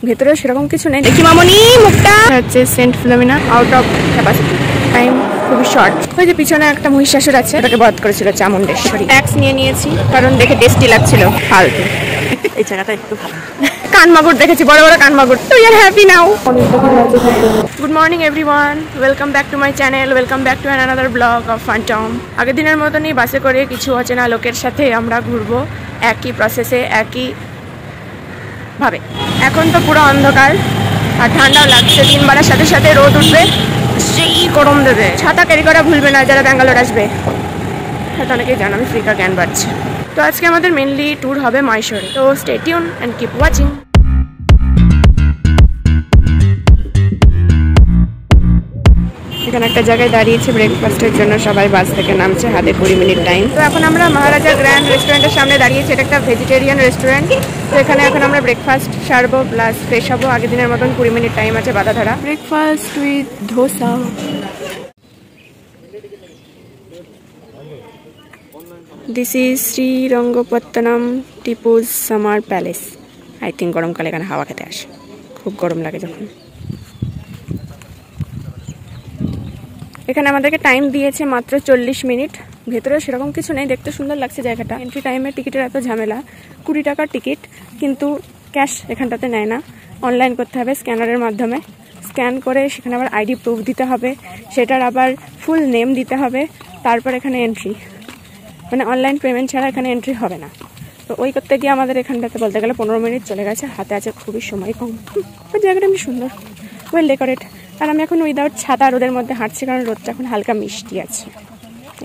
ভেতরে সেরকম কিছু নেই। দেখি মামনি মুখটা হচ্ছে Saint Philomena, out of capacity, time খুবই শর্ট। ওই যে পিছনে একটা মহিষাসুর আছে, ওটাকে বধ করেছিল চামুণ্ডেশ্বরী। ট্যাক্স নিয়ে নিয়েছি কারণ দেখে টেস্টি লাগছিল। ফালতু। এই জায়গাটা একটু ভালো। কানমাগুর দেখেছি, বড় বড় কানমাগুর। তো you are happy now. Good morning everyone, welcome back to my channel, welcome back to another blog of phantom. আগের দিনের মতনই বাসে করে কিছু অচেনা লোকের সাথে আমরা ঘুরবো, একই প্রসেসে, একই ভাবে। এখন তো পুরো অন্ধকার আর ঠান্ডাও লাগছে, দিন বাড়ার সাথে সাথে রোদ উঠবে, সেই গরম দেবে। ছাতা ক্যারি করা ভুলবে না যারা ব্যাঙ্গালোর আসবে, হয়তো অনেকেই জানো আমি ফ্রিকা জ্ঞান বাড়ছে। তো আজকে আমাদের মেনলি ট্যুর হবে মাইসোরে, তো stay tune and keep watching. এখানে একটা জায়গায় দাঁড়িয়েছে ব্রেকফাস্টের জন্য, সবাই বাস থেকে নামছে, হাতে 20 মিনিট টাইম। তো এখন আমরা মহারাজা গ্র্যান্ড রেস্টুরেন্টের সামনে দাঁড়িয়েছি। এটা একটা ভেজিটেরিয়ান রেস্টুরেন্ট, তো এখানে এখন আমরা ব্রেকফাস্ট সারবো প্লাস ফ্রেশ হবো। আগের দিনের মতন 20 মিনিট টাইম আছে বাধা ধরা। Breakfast with dosa. This is Srirangapatnam Tipu's summer palace. I think গরমকালে এখানে হাওয়া খেতে আসে, খুব গরম লাগে যখন। এখানে আমাদেরকে টাইম দিয়েছে মাত্র 40 মিনিট। ভেতরেও সেরকম কিছু নেই, দেখতে সুন্দর লাগছে জায়গাটা। এন্ট্রি টাইমে টিকিটের এত ঝামেলা, 20 টাকার টিকিট, কিন্তু ক্যাশ এখানটাতে নেয় না, অনলাইন করতে হবে স্ক্যানারের মাধ্যমে। স্ক্যান করে সেখানে আবার আইডি প্রুফ দিতে হবে, সেটার আবার ফুল নেম দিতে হবে, তারপর এখানে এন্ট্রি। মানে অনলাইন পেমেন্ট ছাড়া এখানে এন্ট্রি হবে না। তো ওই করতে গিয়ে আমাদের এখানটাতে বলতে গেলে 15 মিনিট চলে গেছে। হাতে আছে খুবই সময় কম। ওই জায়গাটা এমনি সুন্দর, ওয়েল ডেকোরেট। আর আমি এখন উইদাউট ছাতা রোদের মধ্যে হাঁটছি, কারণ রোদটা এখন হালকা মিষ্টি আছে।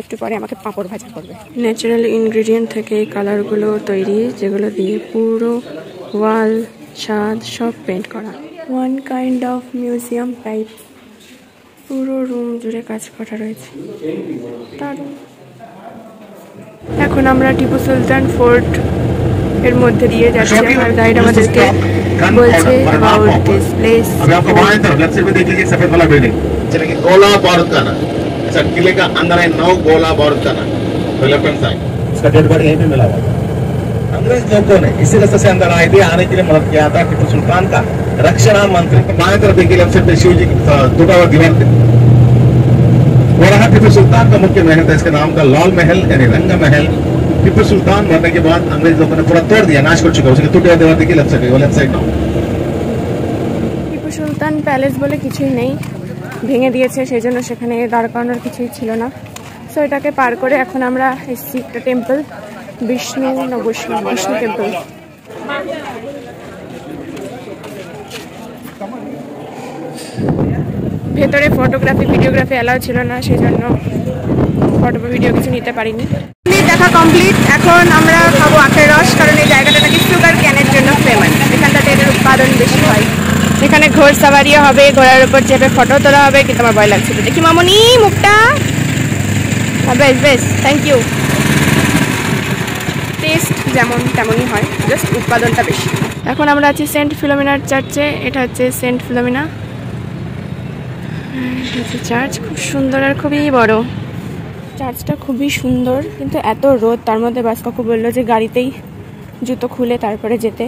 একটু পরে আমাকে পাঁপড় ভাজা করবে। ন্যাচারাল ইনগ্রিডিয়েন্ট থেকে এই কালারগুলো তৈরি, যেগুলো দিয়ে পুরো ওয়াল, ছাদ সব পেন্ট করা। One kind of museum type, পুরো রুম জুড়ে কাজ করা রয়েছে। দারুণ। এখন আমরা টিপু সুলতান ফোর্ট এর মধ্যে দিয়ে যাচ্ছি। আর গাইড আমাদেরকে বলছে अबाउट दिस प्लेस। अभी आपको वहां है, लेफ्ट साइड में देख लीजिए सफेद वाला बिल्डिंग, चलिए कि गोला बारूद का ना, अच्छा किले का अंदर है 9 गोला बारूद का ना, तो लेफ्ट हैंड साइड इसका डेड बॉडी यहीं पे मिला हुआ है। अंग्रेज लोगों ने इसी रास्ते से अंदर आए थे, आने के लिए मदद किया था टीपू सुल्तान का रक्षणा मंत्री। बाएं तरफ देखिए लेफ्ट साइड पे शिव जी टूटा हुआ दीवार थे, वो रहा टीपू सुल्तान का मुख्य महल था। इसका नाम था लाल महल यानी रंग महल। टीपू सुल्तान मरने के बाद अंग्रेज लोगों ने पूरा तोड़ दिया, नाश कर चुका। उसके टूटे हुए दीवार देखिए लेफ्ट साइड, वो left side now. Tipu Sultan palace বলে কিছুই নেই, ভেঙে দিয়েছে, সেই জন্য সেখানে দাঁড় করানোর কিছুই ছিল না। সো এটাকে পার করে এখন আমরা এসেছি একটা টেম্পল, বিষ্ণু টেম্পল। ভেতরে ফটোগ্রাফি ভিডিওগ্রাফি অ্যালাউ ছিল না, সেই জন্য ফটো ভিডিও কিছু নিতে পারিনি। দেখা কমপ্লিট। এখন আমরা খাবো আখের রস, কারণ এই জায়গাটা নাকি সুগার ক্যানের জন্য ফেমাস। এখানটাতে এদের উৎপাদন বেশি হয়। এখানে ঘোড় সাওয়ারিও হবে, ঘোড়ার উপর চেপে ফটো তোলা হবে, কিন্তু আমার ভয় লাগছে। দেখি মামনি মুখটা। বেশ বেশ, থ্যাংক ইউ। টেস্ট যেমন তেমনই হয়, জাস্ট উৎপাদনটা বেশি। এখন আমরা আছি সেন্ট ফিলোমিনার চার্চে। এটা হচ্ছে সেন্ট ফিলোমিনা চার্চ, খুব সুন্দর আর খুবই বড়। চার্চটা খুবই সুন্দর, কিন্তু এত রোদ, তার মধ্যে বাস কাকু বললো যে গাড়িতেই জুতো খুলে তারপরে যেতে,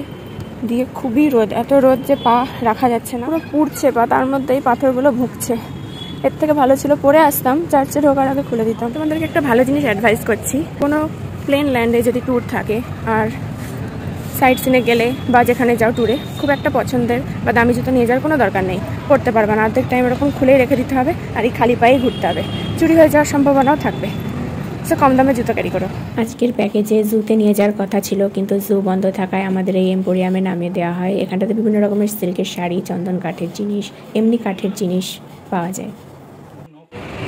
দিয়ে খুবই রোদ, এত রোদ যে পা রাখা যাচ্ছে না, পুরো পুড়ছে পা, তার মধ্যেই পাথরগুলো ভুগছে। এর থেকে ভালো ছিল পরে আসতাম, চার্চে ঢোকার আগে খুলে দিতাম। তোমাদেরকে একটা ভালো জিনিস অ্যাডভাইস করছি, কোনো প্লেন ল্যান্ডে যদি ট্যুর থাকে আর সাইড সিনে গেলে বা যেখানে যাও ট্যুরে, খুব একটা পছন্দের বা দামি জুতো নিয়ে যাওয়ার কোনো দরকার নেই, পড়তে পারবে না। অর্ধেক টাইম এরকম খুলেই রেখে দিতে হবে, আর এই খালি পায়েই ঘুরতে হবে, চুরি হয়ে যাওয়ার সম্ভাবনাও থাকবে। সো কম দামে জুতো ক্যারি করো। আজকের প্যাকেজে জুতে নিয়ে যাওয়ার কথা ছিল, কিন্তু জু বন্ধ থাকায় আমাদের এই এম্পোরিয়ামে নামিয়ে দেওয়া হয়। এখানটাতে বিভিন্ন রকমের সিল্কের শাড়ি, চন্দন কাঠের জিনিস, এমনি কাঠের জিনিস পাওয়া যায়।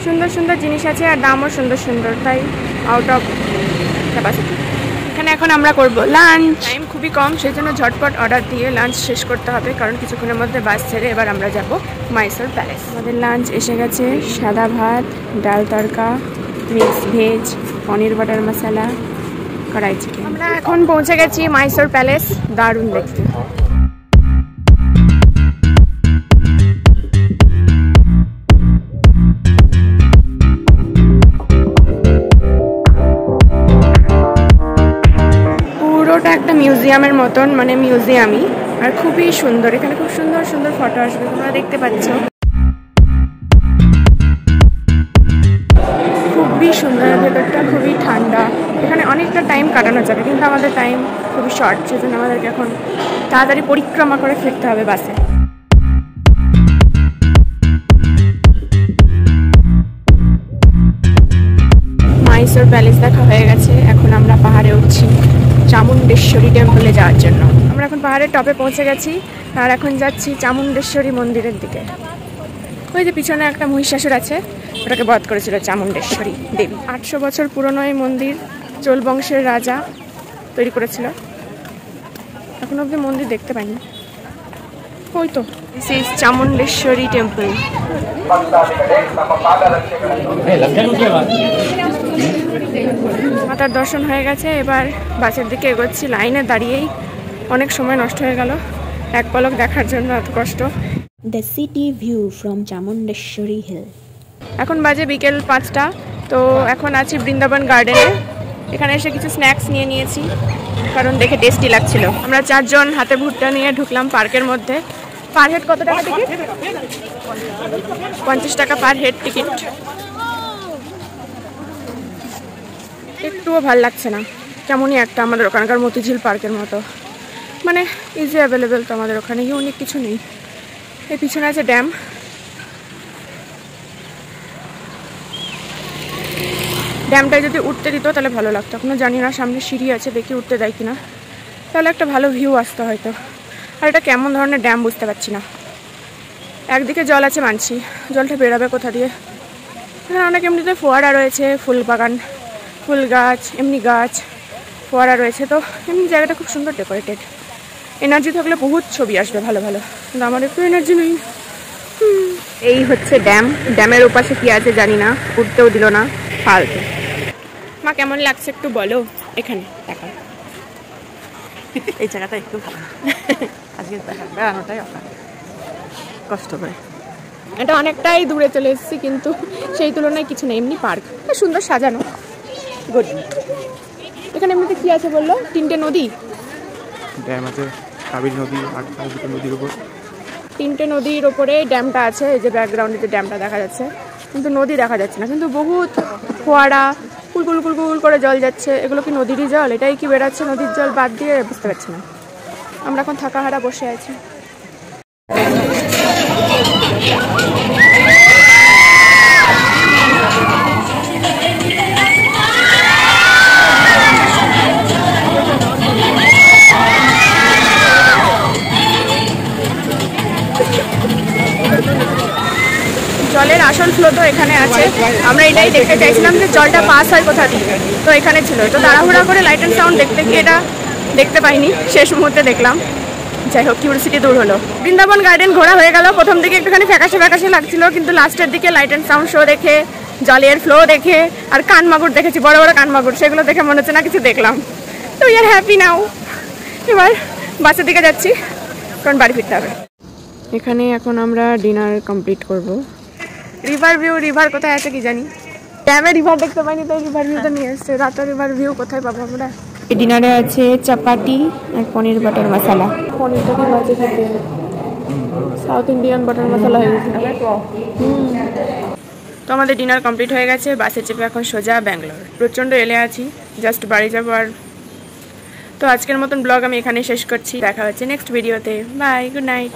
সুন্দর সুন্দর জিনিস আছে আর দামও সুন্দর সুন্দর, তাই আউট অফ ক্যাপাসিটি। এখানে এখন আমরা করব লাঞ্চ। টাইম খুবই কম, সেই জন্য ঝটপট অর্ডার দিয়ে লাঞ্চ শেষ করতে হবে, কারণ কিছুক্ষণের মধ্যে বাস ছেড়ে এবার আমরা যাব মাইসোর প্যালেস। আমাদের লাঞ্চ এসে গেছে, সাদা ভাত, ডাল তড়কা, মিক্স ভেজ, পনির বাটার মশলা, কড়াই চিকেন। আমরা এখন পৌঁছে গেছি মাইসোর প্যালেস, দারুণ দেখতে। পুরোটা একটা মিউজিয়ামের মতন, মানে মিউজিয়ামই। আর খুবই সুন্দর, এখানে খুব সুন্দর সুন্দর ফটো আসবে, তোমরা দেখতে পাচ্ছ। খুবই সুন্দর, ভেতরটা খুবই ঠান্ডা, এখানে অনেকটা টাইম কাটানো যাবে, কিন্তু আমাদের টাইম খুবই শর্ট, সেজন্য আমাদেরকে এখন তাড়াতাড়ি পরিক্রমা করে ফিরতে হবে বাসে। মাইসোর প্যালেস দেখা হয়ে গেছে, এখন আমরা পাহাড়ে উঠছি চামুণ্ডেশ্বরী টেম্পলে যাওয়ার জন্য। আমরা এখন পাহাড়ের টপে পৌঁছে গেছি আর এখন যাচ্ছি চামুণ্ডেশ্বরী মন্দিরের দিকে। ওই যে পিছনে একটা মহিষাসুর আছে, ওটাকে বধ করেছিল চামুণ্ডেশ্বরী দেবী। 800 বছর পুরনো এই মন্দির চোল বংশের রাজা তৈরি করেছিল। এখন অব্দি মন্দির দেখতে পাইনি। ওই তো দিস ইজ চামুণ্ডেশ্বরী টেম্পল। মাতার দর্শন হয়ে গেছে, এবার বাসের দিকে এগোচ্ছি। লাইনে দাঁড়িয়েই অনেক সময় নষ্ট হয়ে গেল এক পলক দেখার জন্য, এত কষ্ট। The city view from Chamundeshwari hill. এখন বাজে বিকেল 5টা, তো এখন আছি বৃন্দাবন গার্ডেনে। এখানে এসে কিছু স্ন্যাক্স নিয়ে নিয়েছি, কারণ দেখে টেস্টি লাগছিল। আমরা 4 জন হাতে ভুট্টা নিয়ে ঢুকলাম পার্কের মধ্যে। পার হেড কত টাকা টিকিট? 50 টাকা পার হেড টিকিট। একটুও ভাল লাগছে না, কেমনই একটা আমাদের ওখানকার মতিঝিল পার্কের মতো, মানে ইজি অ্যাভেলেবেল তো আমাদের ওখানে, ইউনিক কিছু নেই। এই পিছনে আছে ড্যাম। ড্যামটায় যদি উঠতে দিত তাহলে ভালো লাগতো, এখনো জানি না, সামনে সিঁড়ি আছে, দেখি উঠতে দেয় কিনা, তাহলে একটা ভালো ভিউ আসতো হয়তো। আর এটা কেমন ধরনের ড্যাম বুঝতে পারছি না। একদিকে জল আছে মানছি, জলটা বেরোবে কোথা দিয়ে? এখানে অনেক এমনিতে ফোয়ারা রয়েছে, ফুল বাগান, ফুল গাছ, এমনি গাছ, ফোয়ারা রয়েছে, তো এমনি জায়গাটা খুব সুন্দর ডেকোরেটেড। এনার্জি থাকলে বহুত ছবি আসবে ভালো ভালো, কিন্তু আমার একটু এনার্জি নেই। এই হচ্ছে ড্যাম, ড্যামের ওপাশে কি আছে জানি না, উঠতেও দিল না, ফালতু। মা কেমন লাগছে একটু বলো। এখানে দেখা এই জায়গাটা একটু ভালো, আজকে বেড়ানোটাই কষ্ট করে। এটা অনেকটাই দূরে চলে এসেছি, কিন্তু সেই তুলনায় কিছু নেই, এমনি পার্ক সুন্দর সাজানো, গুড। এখানে এমনিতে কি আছে বললো? 3টে নদী, ড্যাম আছে, কাবেরী নদী আর দুটো নদীর উপর। 3টে নদীর ওপরে ড্যামটা আছে। এই যে ব্যাকগ্রাউন্ডে যে ড্যামটা দেখা যাচ্ছে, কিন্তু নদী দেখা যাচ্ছে না, কিন্তু বহুত ফোয়ারা, কুলকুল কুলকুল করে জল যাচ্ছে। এগুলো কি নদীরই জল? এটাই কি বেড়াচ্ছে নদীর জল বাদ দিয়ে? বুঝতে পারছি না। আমরা এখন থাকাহারা বসে আছি। জলের আসল ফ্লো তো এখানে আছে, আমরা এটাই দেখতে চাইছিলাম যে জলটা পাস হয় কোথা দিয়ে, তো এখানে ছিল। তো তাড়াহুড়া করে লাইট অ্যান্ড সাউন্ড দেখতে গিয়ে এটা দেখতে পাইনি, শেষ মুহূর্তে দেখলাম। যাই হোক, কিউরিওসিটি দূর হলো। বৃন্দাবন গার্ডেন ঘোরা হয়ে গেল। প্রথম দিকে একটুখানি ফ্যাকাশে ফ্যাকাশে লাগছিল, কিন্তু লাস্টের দিকে লাইট অ্যান্ড সাউন্ড শো দেখে, জলের ফ্লো দেখে, আর কানমাগুর দেখেছি, বড় বড় কানমাগুর, সেগুলো দেখে মনে হচ্ছে না কিছু দেখলাম। তো উই আর হ্যাপি নাও। এবার বাসের দিকে যাচ্ছি, কারণ বাড়ি ফিরতে হবে। এখানে এখন আমরা ডিনার কমপ্লিট করব। রিভার ভিউ, রিভার কোথায় আছে কি জানি, ড্যামে রিভার দেখতে পাইনি, তাই রিভার ভিউটা নিয়ে এসছে। রাতে রিভার ভিউ কোথায় পাবো আমরা? ডিনারে আছে চাপাটি আর পনির বাটার মশলা। পনিরটা কি ভাজি খেতে, সাউথ ইন্ডিয়ান বাটার মশলা হয়ে গেছে। তো আমাদের ডিনার কমপ্লিট হয়ে গেছে। বাসে চেপে এখন সোজা ব্যাঙ্গালোর। প্রচণ্ড এলে আছি, জাস্ট বাড়ি যাবো। আর তো আজকের মতন ব্লগ আমি এখানে শেষ করছি। দেখা হচ্ছে নেক্সট ভিডিওতে। Bye, good night.